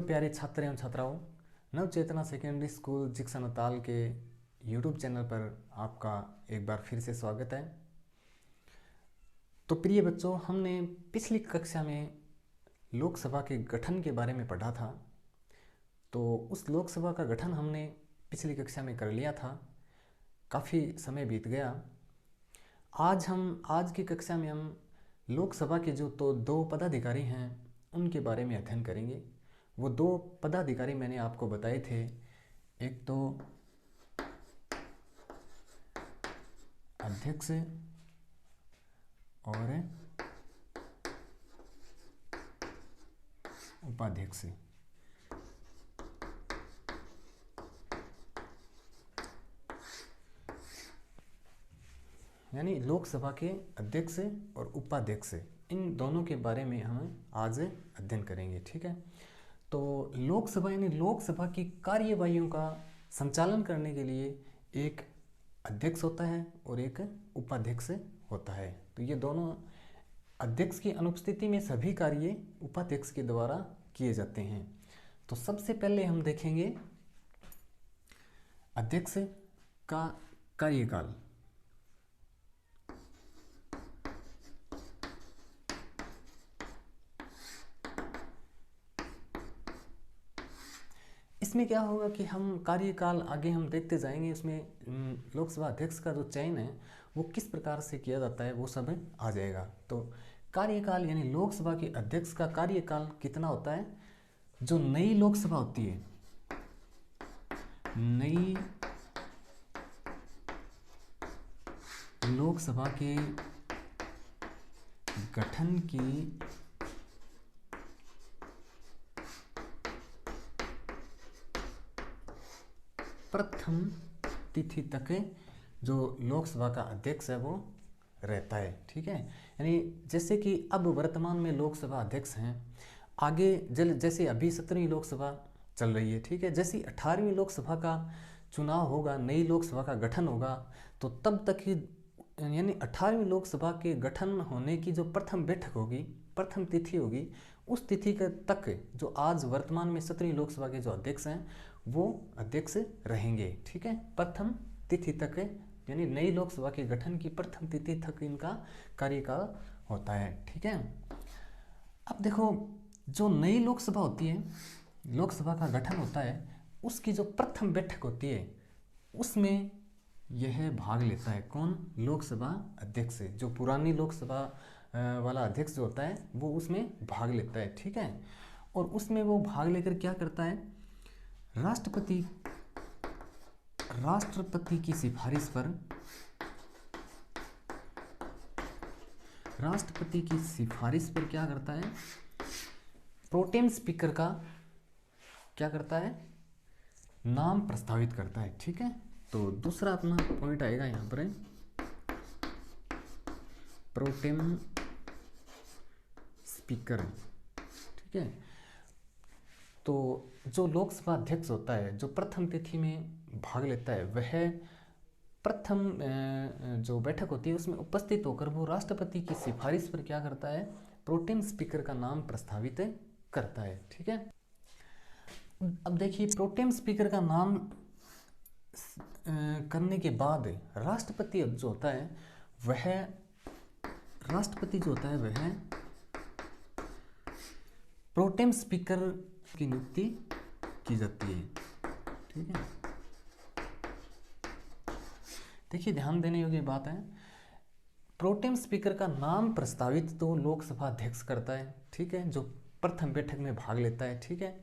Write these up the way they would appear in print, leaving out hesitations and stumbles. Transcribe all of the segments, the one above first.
प्यारे छात्र एवं छात्राओं, नवचेतना सेकेंडरी स्कूल जिक्सा नताल के यूट्यूब चैनल पर आपका एक बार फिर से स्वागत है। तो प्रिय बच्चों, हमने पिछली कक्षा में लोकसभा के गठन के बारे में पढ़ा था। तो उस लोकसभा का गठन हमने पिछली कक्षा में कर लिया था, काफ़ी समय बीत गया। आज की कक्षा में हम लोकसभा के जो दो पदाधिकारी हैं उनके बारे में अध्ययन करेंगे। वो दो पदाधिकारी मैंने आपको बताए थे, एक तो अध्यक्ष और उपाध्यक्ष। यानी लोकसभा के अध्यक्ष और उपाध्यक्ष, इन दोनों के बारे में हम आज अध्ययन करेंगे। ठीक है। तो लोकसभा यानी लोकसभा की कार्यवाहियों का संचालन करने के लिए एक अध्यक्ष होता है और एक उपाध्यक्ष होता है। तो ये दोनों, अध्यक्ष की अनुपस्थिति में सभी कार्य उपाध्यक्ष के द्वारा किए जाते हैं। तो सबसे पहले हम देखेंगे अध्यक्ष का कार्यकाल। इसमें क्या होगा कि हम कार्यकाल आगे हम देखते जाएंगे, उसमें लोकसभा अध्यक्ष का जो चयन है वो किस प्रकार से किया जाता है वो सब आ जाएगा। तो कार्यकाल यानी लोकसभा के अध्यक्ष का कार्यकाल कितना होता है। जो नई लोकसभा होती है, नई लोकसभा के गठन की प्रथम तिथि तक जो लोकसभा का अध्यक्ष है वो रहता है। ठीक है। यानी जैसे कि अब वर्तमान में लोकसभा अध्यक्ष हैं, आगे जैसे अभी 17वीं लोकसभा चल रही है। ठीक है। जैसे 18वीं लोकसभा का चुनाव होगा, नई लोकसभा का गठन होगा, तो तब तक ही यानी 18वीं लोकसभा के गठन होने की जो प्रथम बैठक होगी, प्रथम तिथि होगी, उस तिथि तक जो आज वर्तमान में 17वीं लोकसभा के जो अध्यक्ष हैं वो अध्यक्ष रहेंगे। ठीक है। प्रथम तिथि तक यानी नई लोकसभा के गठन की प्रथम तिथि तक इनका कार्यकाल होता है। ठीक है। अब देखो, जो नई लोकसभा होती है, लोकसभा का गठन होता है, उसकी जो प्रथम बैठक होती है उसमें यह भाग लेता है कौन? लोकसभा अध्यक्ष। जो पुरानी लोकसभा वाला अध्यक्ष जो होता है वो उसमें भाग लेता है। ठीक है। और उसमें वो भाग लेकर क्या करता है, राष्ट्रपति की सिफारिश पर क्या करता है, प्रोटेम स्पीकर का क्या करता है, नाम प्रस्तावित करता है। ठीक है। तो दूसरा अपना पॉइंट आएगा यहाँ पर, प्रोटेम स्पीकर। ठीक है। तो जो लोकसभा अध्यक्ष होता है, जो प्रथम तिथि में भाग लेता है, वह प्रथम जो बैठक होती है उसमें उपस्थित होकर वो राष्ट्रपति की सिफारिश पर क्या करता है, प्रोटेम स्पीकर का नाम प्रस्तावित करता है। ठीक है। अब देखिए, प्रोटेम स्पीकर का नाम करने के बाद राष्ट्रपति जो होता है वह प्रोटेम स्पीकर की नियुक्ति की जाती है। ठीक है। देखिए, ध्यान देने योग्य बात है, प्रोटेम स्पीकर का नाम प्रस्तावित तो लोकसभा अध्यक्ष करता है। ठीक है। जो प्रथम बैठक में भाग लेता है। ठीक है।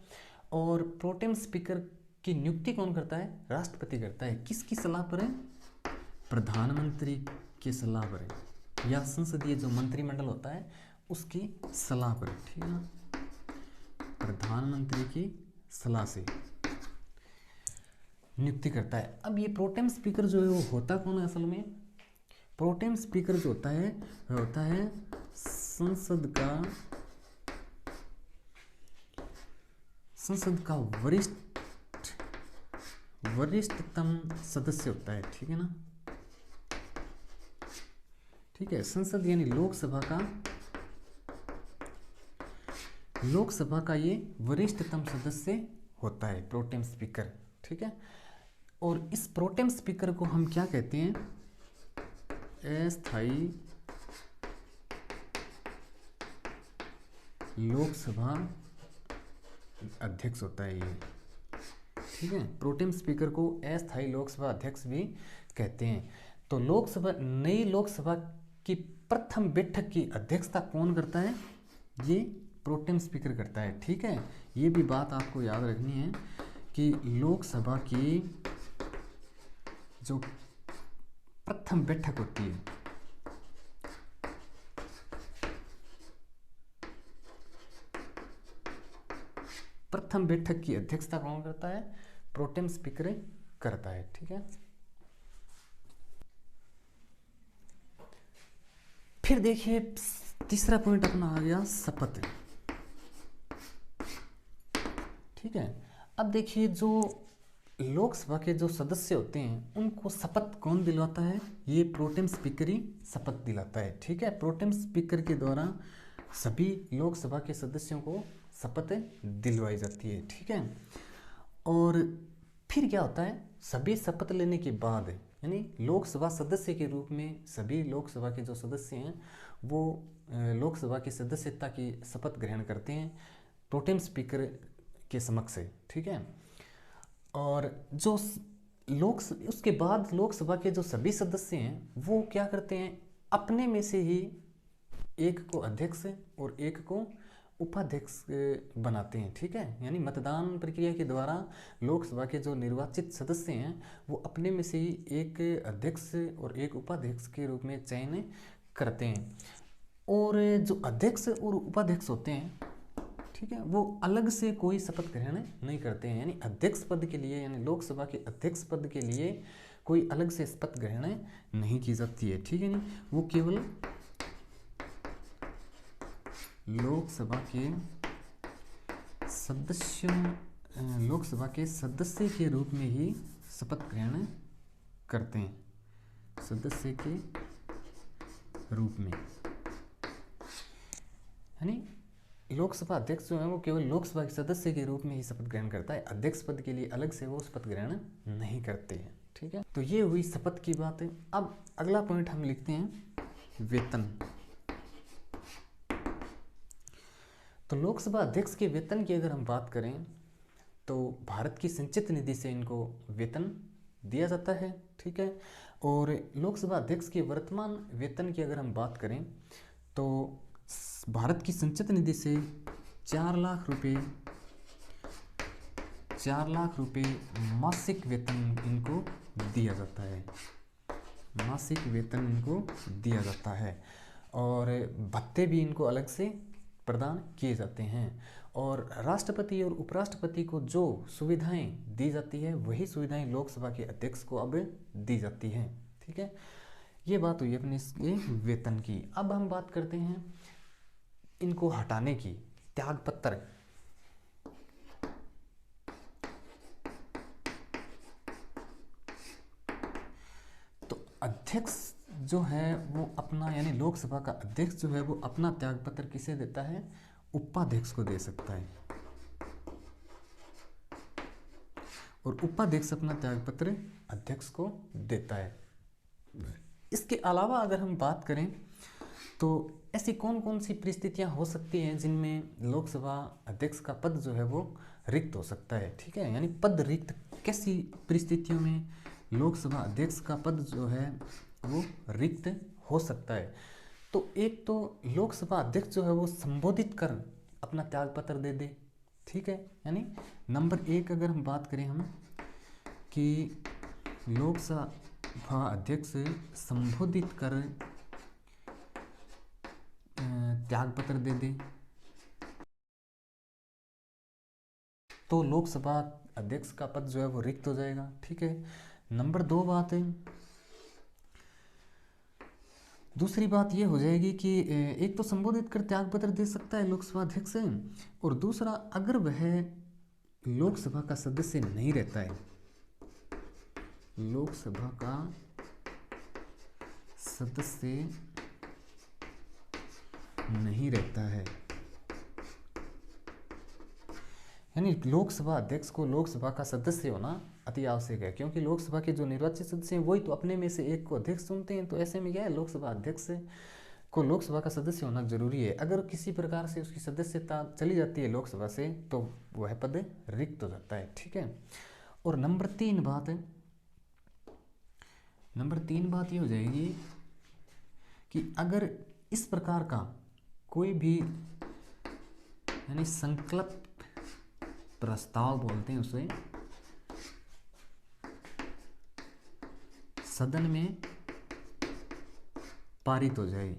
और प्रोटेम स्पीकर की नियुक्ति कौन करता है? राष्ट्रपति करता है। किसकी सलाह पर है? प्रधानमंत्री की सलाह पर है, या संसदीय जो मंत्रिमंडल होता है उसकी सलाह पर। ठीक है। प्रधानमंत्री की सलाह से नियुक्ति करता है। अब ये प्रोटेम स्पीकर जो है वो होता कौन है असल में? प्रोटेम स्पीकर जो होता है वह होता है संसद का वरिष्ठतम सदस्य होता है। ठीक है ना। ठीक है। संसद यानी लोकसभा का लोकसभा का ये वरिष्ठतम सदस्य होता है, प्रोटेम स्पीकर। ठीक है, और इस प्रोटेम स्पीकर को हम क्या कहते हैं? अस्थायी लोकसभा अध्यक्ष होता है ये। ठीक है, प्रोटेम स्पीकर को अस्थायी लोकसभा अध्यक्ष भी कहते हैं। तो नई लोकसभा की प्रथम बैठक की अध्यक्षता कौन करता है? ये प्रोटेम स्पीकर करता है। ठीक है, ये भी बात आपको याद रखनी है कि लोकसभा की जो प्रथम बैठक होती है, प्रथम बैठक की अध्यक्षता कौन करता है? प्रोटेम स्पीकर करता है। ठीक है, फिर देखिए तीसरा पॉइंट अपना आ गया शपथ। ठीक है, अब देखिए जो लोकसभा के जो सदस्य होते हैं उनको शपथ कौन दिलवाता है? ये प्रोटेम स्पीकर ही शपथ दिलाता है। ठीक है, प्रोटेम स्पीकर के द्वारा सभी लोकसभा के सदस्यों को शपथ दिलवाई जाती है। ठीक है, और फिर क्या होता है? सभी शपथ लेने के बाद, यानी लोकसभा सदस्य के रूप में सभी लोकसभा के जो सदस्य हैं वो लोकसभा की सदस्यता की शपथ ग्रहण करते हैं प्रोटेम स्पीकर के समक्ष। ठीक है, और जो उसके बाद लोकसभा के जो सभी सदस्य हैं वो क्या करते हैं? अपने में से ही एक को अध्यक्ष और एक को उपाध्यक्ष बनाते हैं। ठीक है, यानी मतदान प्रक्रिया के द्वारा लोकसभा के जो निर्वाचित सदस्य हैं वो अपने में से ही एक अध्यक्ष और एक उपाध्यक्ष के रूप में चयन करते हैं। और जो अध्यक्ष और उपाध्यक्ष होते हैं, ठीक है, वो अलग से कोई शपथ ग्रहण नहीं करते हैं। यानी अध्यक्ष पद के लिए, यानी लोकसभा के अध्यक्ष पद के लिए कोई अलग से शपथ ग्रहण नहीं की जाती है। ठीक है, नहीं, वो केवल लोकसभा के सदस्य के रूप में ही शपथ ग्रहण करते हैं, सदस्य के रूप में। यानी लोकसभा अध्यक्ष जो है वो केवल लोकसभा के सदस्य के रूप में ही शपथ ग्रहण करता है, अध्यक्ष पद के लिए अलग से वो शपथ ग्रहण नहीं करते हैं। ठीक है, तो ये हुई शपथ की बात है। अब अगला पॉइंट हम लिखते हैं वेतन। तो लोकसभा अध्यक्ष के वेतन की अगर हम बात करें तो भारत की संचित निधि से इनको वेतन दिया जाता है। ठीक है, और लोकसभा अध्यक्ष के वर्तमान वेतन की अगर हम बात करें तो भारत की संचित निधि से 4 लाख रुपए मासिक वेतन इनको दिया जाता है, मासिक वेतन इनको दिया जाता है, और भत्ते भी इनको अलग से प्रदान किए जाते हैं। और राष्ट्रपति और उपराष्ट्रपति को जो सुविधाएं दी जाती है वही सुविधाएं लोकसभा के अध्यक्ष को अब दी जाती हैं। ठीक है, ये बात हुई अपने इसके वेतन की। अब हम बात करते हैं इनको हटाने की, त्यागपत्र। तो अध्यक्ष जो है वो अपना, यानी लोकसभा का अध्यक्ष जो है वो अपना त्यागपत्र किसे देता है? उपाध्यक्ष को दे सकता है, और उपाध्यक्ष अपना त्यागपत्र अध्यक्ष को देता है। इसके अलावा अगर हम बात करें तो ऐसी कौन कौन सी परिस्थितियां हो सकती हैं जिनमें लोकसभा अध्यक्ष का पद जो है वो रिक्त हो सकता है। ठीक है, यानी पद रिक्त, कैसी परिस्थितियों में लोकसभा अध्यक्ष का पद जो है वो रिक्त हो सकता है? तो एक तो लोकसभा अध्यक्ष जो है वो संबोधित कर अपना त्यागपत्र दे दे। ठीक है, यानी नंबर 1 अगर हम बात करें हम कि लोकसभा अध्यक्ष संबोधित कर त्यागपत्र दे दे तो लोकसभा अध्यक्ष का पद जो है वो रिक्त हो जाएगा। ठीक है, नंबर 2 बात है, दूसरी बात ये हो जाएगी कि एक तो संबोधित कर त्यागपत्र दे सकता है लोकसभा अध्यक्ष, और दूसरा अगर वह लोकसभा का सदस्य नहीं रहता है, लोकसभा का सदस्य नहीं रहता है, यानी लोकसभा अध्यक्ष को लोकसभा का सदस्य होना अति आवश्यक है, क्योंकि लोकसभा के जो निर्वाचित सदस्य हैं वही तो अपने में से एक को अध्यक्ष चुनते हैं। तो ऐसे में क्या है, लोकसभा अध्यक्ष को लोकसभा का सदस्य होना जरूरी है। अगर किसी प्रकार से उसकी सदस्यता चली जाती है लोकसभा से तो वह पद रिक्त हो जाता है, ठीक है। और नंबर तीन बात ये हो जाएगी कि अगर इस प्रकार का कोई भी यानी संकल्प प्रस्ताव बोलते हैं उसे, सदन में पारित हो जाए,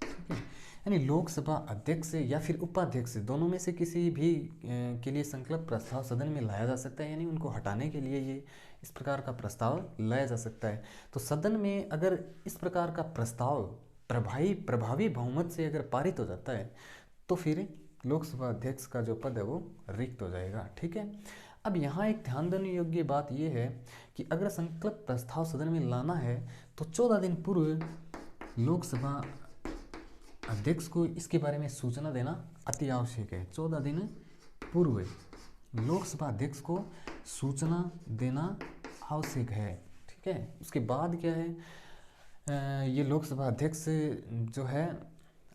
ठीक है। यानी लोकसभा अध्यक्ष या फिर उपाध्यक्ष दोनों में से किसी भी के लिए संकल्प प्रस्ताव सदन में लाया जा सकता है, यानी उनको हटाने के लिए ये इस प्रकार का प्रस्ताव लाया जा सकता है। तो सदन में अगर इस प्रकार का प्रस्ताव प्रभावी बहुमत से अगर पारित हो जाता है तो फिर लोकसभा अध्यक्ष का जो पद है वो रिक्त हो जाएगा, ठीक है। अब यहाँ एक ध्यान देने योग्य बात यह है कि अगर संकल्प प्रस्ताव सदन में लाना है तो 14 दिन पूर्व लोकसभा अध्यक्ष को इसके बारे में सूचना देना अति आवश्यक है। 14 दिन पूर्व लोकसभा अध्यक्ष को सूचना देना आवश्यक है, ठीक है। उसके बाद क्या है, ये लोकसभा अध्यक्ष जो है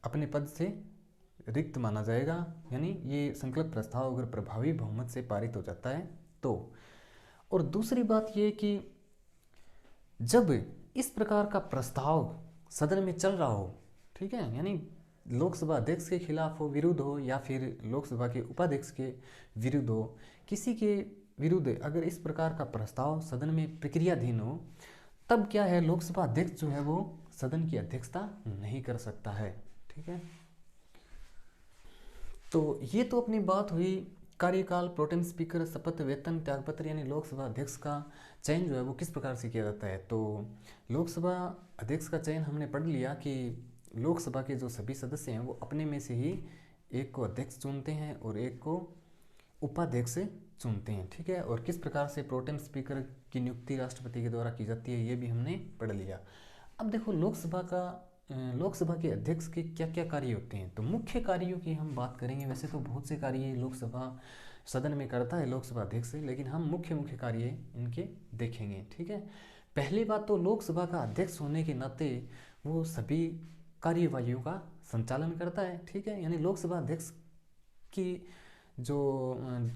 अपने पद से रिक्त माना जाएगा, यानी ये संकल्प प्रस्ताव अगर प्रभावी बहुमत से पारित हो जाता है तो। और दूसरी बात ये कि जब इस प्रकार का प्रस्ताव सदन में चल रहा हो, ठीक है, यानी लोकसभा अध्यक्ष के खिलाफ हो, विरुद्ध हो, या फिर लोकसभा के उपाध्यक्ष के विरुद्ध हो, किसी के विरुद्ध अगर इस प्रकार का प्रस्ताव सदन में प्रक्रियाधीन हो, तब क्या है, लोकसभा अध्यक्ष जो है वो सदन की अध्यक्षता नहीं कर सकता है, ठीक है। तो ये तो अपनी बात हुई कार्यकाल, प्रोटेम स्पीकर, शपथ, वेतन, त्यागपत्र, यानी लोकसभा अध्यक्ष का चयन जो है वो किस प्रकार से किया जाता है। तो लोकसभा अध्यक्ष का चयन हमने पढ़ लिया कि लोकसभा के जो सभी सदस्य हैं वो अपने में से ही एक को अध्यक्ष चुनते हैं और एक को उपाध्यक्ष चुनते हैं, ठीक है। और किस प्रकार से प्रोटेम स्पीकर की नियुक्ति राष्ट्रपति के द्वारा की जाती है ये भी हमने पढ़ लिया। अब देखो लोकसभा के अध्यक्ष के क्या क्या कार्य होते हैं। तो मुख्य कार्यों की हम बात करेंगे। वैसे तो बहुत से कार्य लोकसभा सदन में करता है लोकसभा अध्यक्ष, लेकिन हम मुख्य कार्य इनके देखेंगे, ठीक है। पहली बात तो लोकसभा का अध्यक्ष होने के नाते वो सभी कार्यवाहियों का संचालन करता है, ठीक है। यानी लोकसभा अध्यक्ष की जो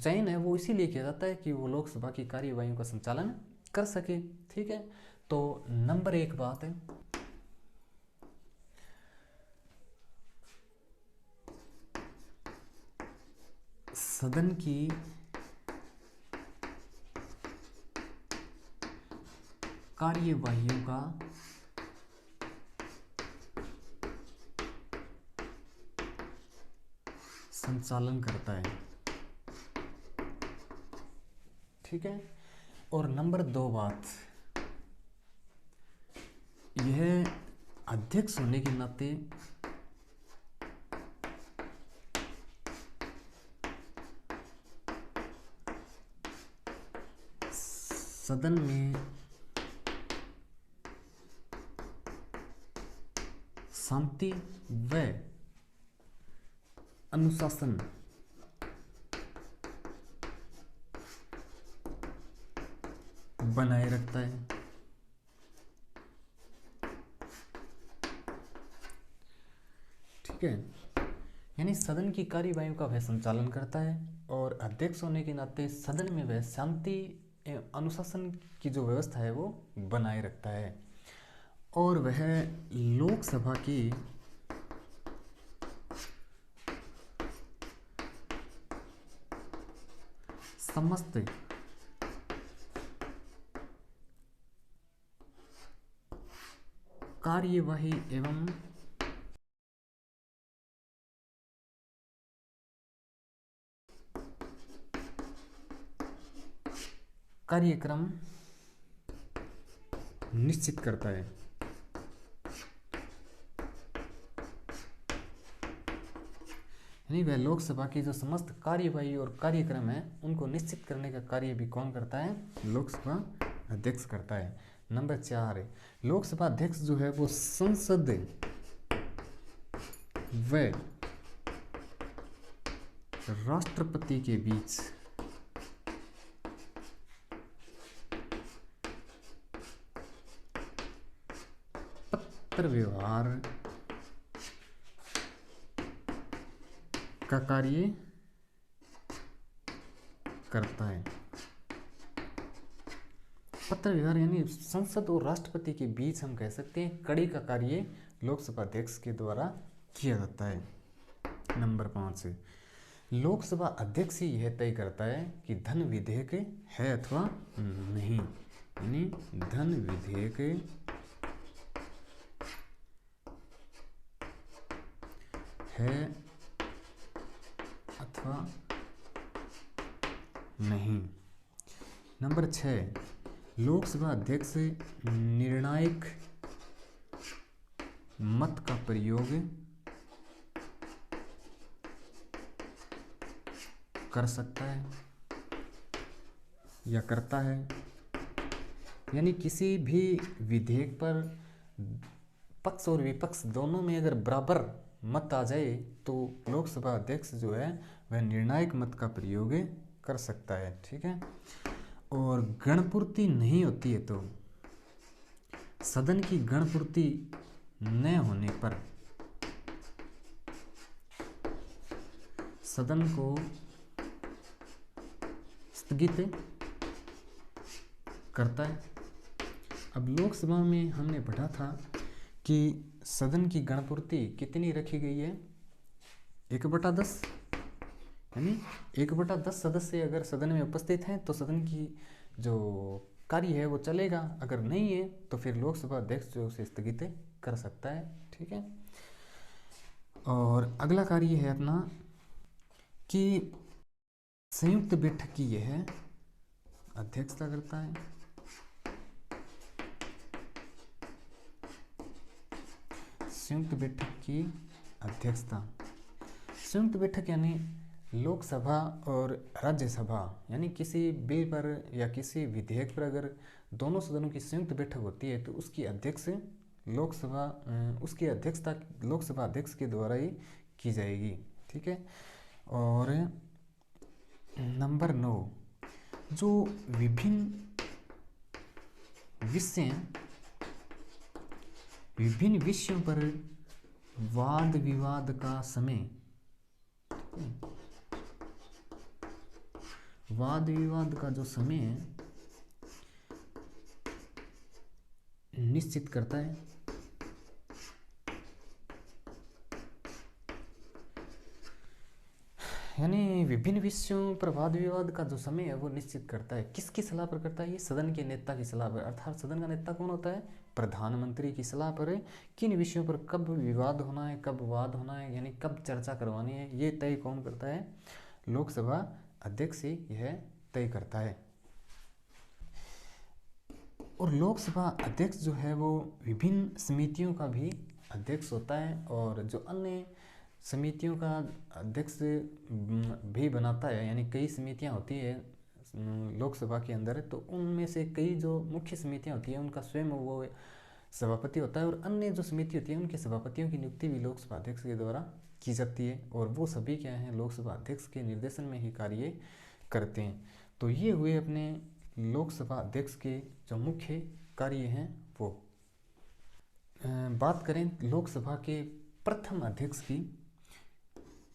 चयन है वो इसीलिए किया जाता है कि वो लोकसभा की कार्यवाहियों का संचालन कर सके, ठीक है। तो नंबर एक बात है, सदन की कार्यवाहियों का संचालन करता है, ठीक है। और नंबर दो बात, यह अध्यक्ष होने के नाते सदन में शांति व अनुशासन बनाए रखता है, ठीक है। यानी सदन की कार्यवाहियों का वह संचालन करता है और अध्यक्ष होने के नाते सदन में वह शांति अनुशासन की जो व्यवस्था है वो बनाए रखता है। और वह लोकसभा की समस्त कार्यवाही एवं कार्यक्रम निश्चित करता है, यानी वह लोकसभा की जो समस्त कार्यवाही और कार्यक्रम है उनको निश्चित करने का कार्य भी कौन करता है, लोकसभा अध्यक्ष करता है। नंबर 4 है, लोकसभा अध्यक्ष जो है वो संसद व राष्ट्रपति के बीच पत्र व्यवहार का कार्य करता है। पत्र व्यवहार यानी संसद और राष्ट्रपति के बीच हम कह सकते हैं कड़ी का कार्य लोकसभा अध्यक्ष के द्वारा किया जाता है। नंबर 5, लोकसभा अध्यक्ष ही यह तय करता है कि धन विधेयक है अथवा नहीं, यानी धन विधेयक है अथवा नहीं। नंबर 6, लोकसभा अध्यक्ष निर्णायक मत का प्रयोग कर सकता है या करता है, यानी किसी भी विधेयक पर पक्ष और विपक्ष दोनों में अगर बराबर मत आ जाए तो लोकसभा अध्यक्ष जो है वह निर्णायक मत का प्रयोग कर सकता है। ठीक है, और गणपूर्ति नहीं होती है तो सदन की गणपूर्ति न होने पर सदन को स्थगित करता है। अब लोकसभा में हमने पढ़ा था कि सदन की गणपूर्ति कितनी रखी गई है, 1/10, यानी 1/10 सदस्य अगर सदन में उपस्थित हैं तो सदन की जो कार्य है वो चलेगा, अगर नहीं है तो फिर लोकसभा अध्यक्ष जो उसे स्थगित कर सकता है। ठीक है, और अगला कार्य है अपना कि संयुक्त बैठक की यह अध्यक्षता करता है। संयुक्त बैठक की अध्यक्षता, संयुक्त बैठक यानी लोकसभा और राज्यसभा, यानी किसी बिल पर या किसी विधेयक पर अगर दोनों सदनों की संयुक्त बैठक होती है तो उसकी अध्यक्षता लोकसभा अध्यक्ष के द्वारा ही की जाएगी। ठीक है, और नंबर 9, जो विभिन्न विषयों पर वाद विवाद का समय, वाद विवाद का जो समय है निश्चित करता है। यानी विभिन्न विषयों पर वाद विवाद का जो समय है वो निश्चित करता है। किसकी सलाह पर करता है? ये सदन के नेता की सलाह पर, अर्थात सदन का नेता कौन होता है? प्रधानमंत्री की सलाह पर किन विषयों पर कब विवाद होना है, कब वाद होना है, यानी कब चर्चा करवानी है, ये तय कौन करता है? लोकसभा अध्यक्ष ही यह तय करता है। और लोकसभा अध्यक्ष जो है वो विभिन्न समितियों का भी अध्यक्ष होता है, और जो अन्य समितियों का अध्यक्ष भी बनाता है, यानी कई समितियां होती है लोकसभा के अंदर, तो उनमें से कई जो मुख्य समितियां होती हैं उनका स्वयं वो सभापति होता है, और अन्य जो समिति होती है उनके सभापतियों की नियुक्ति भी लोकसभा अध्यक्ष के द्वारा की जाती है, और वो सभी क्या हैं? लोकसभा अध्यक्ष के निर्देशन में ही कार्य करते हैं। तो ये हुए अपने लोकसभा अध्यक्ष के जो मुख्य कार्य हैं वो। बात करें लोकसभा के प्रथम अध्यक्ष की,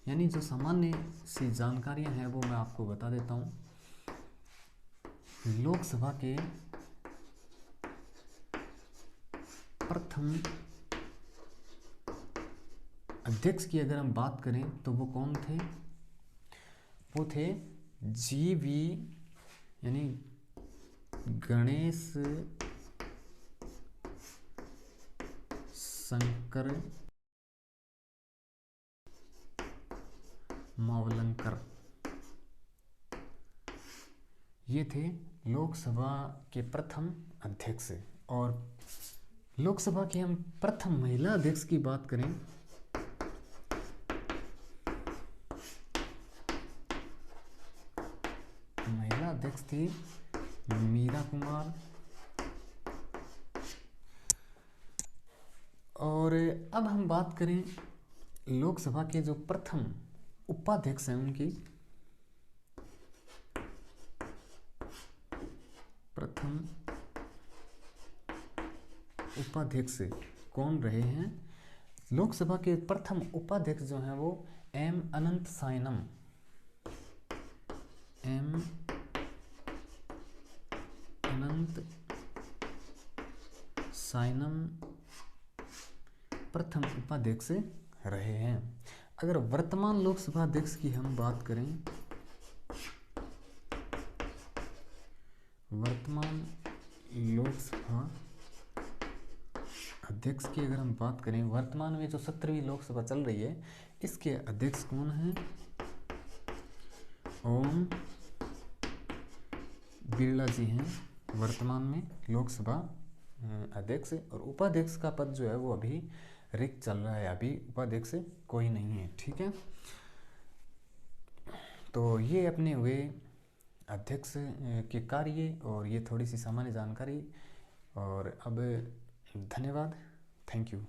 यानी जो सामान्य सी जानकारियां हैं वो मैं आपको बता देता हूँ। लोकसभा के प्रथम अध्यक्ष की अगर हम बात करें तो वो कौन थे? वो थे जीवी यानी गणेश शंकर मावलंकर। ये थे लोकसभा के प्रथम अध्यक्ष। और लोकसभा की हम प्रथम महिला अध्यक्ष की बात करें महिला अध्यक्ष थी मीरा कुमार। और अब हम बात करें लोकसभा के जो प्रथम उपाध्यक्ष हैं उनकी प्रथम उपाध्यक्ष कौन रहे हैं? लोकसभा के प्रथम उपाध्यक्ष जो हैं वो एम अनंत सायनम, एम अनंत सायनम प्रथम उपाध्यक्ष रहे हैं। अगर वर्तमान लोकसभा अध्यक्ष की हम बात करें, वर्तमान लोकसभा अध्यक्ष की अगर हम बात करें, वर्तमान में जो 17वीं लोकसभा चल रही है इसके अध्यक्ष कौन हैं? ओम बिरला जी हैं वर्तमान में लोकसभा अध्यक्ष, और उपाध्यक्ष का पद जो है वो अभी रिक्त चल रहा है, अभी उपाध्यक्ष कोई नहीं है। ठीक है, तो ये अपने हुए अध्यक्ष के कार्य और ये थोड़ी सी सामान्य जानकारी। और अब धन्यवाद, थैंक यू।